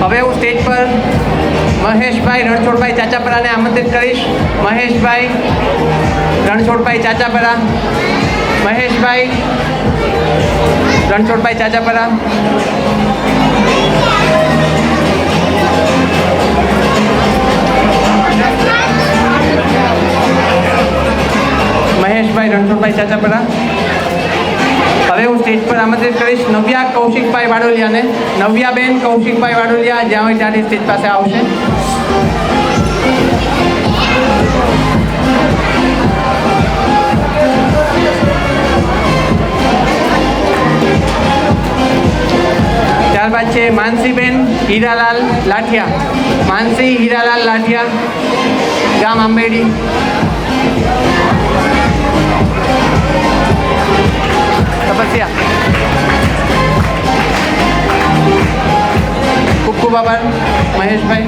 હવે હું સ્ટેજ પર મહેશભાઈ રણછોડભાઈ ચાચાપરાને આમંત્રિત કરીશ. મહેશભાઈ રણછોડભાઈ ચાચાપરા. મહેશભાઈ રણછોડભાઈ ચાચાપરા. મહેશભાઈ રણછોડભાઈ ચાચાપરા. હવે હું સ્ટેજ પર આમંત્રિત કરીશ નવ્યા કૌશિકભાઈ વાડોલિયાને. નવ્યાબેન કૌશિકભાઈ વાડોલિયા જ્યાં હોય ત્યાંથી સ્ટેજ પાસે આવશે. ત્યારબાદ છે માનસીબેન હીરાલાલ લાઠિયા. માનસી હીરાલાલ લાઠિયા, ગામ આંબેડી. તપસ્યા. ખૂબ ખૂબ આભાર મહેશભાઈ.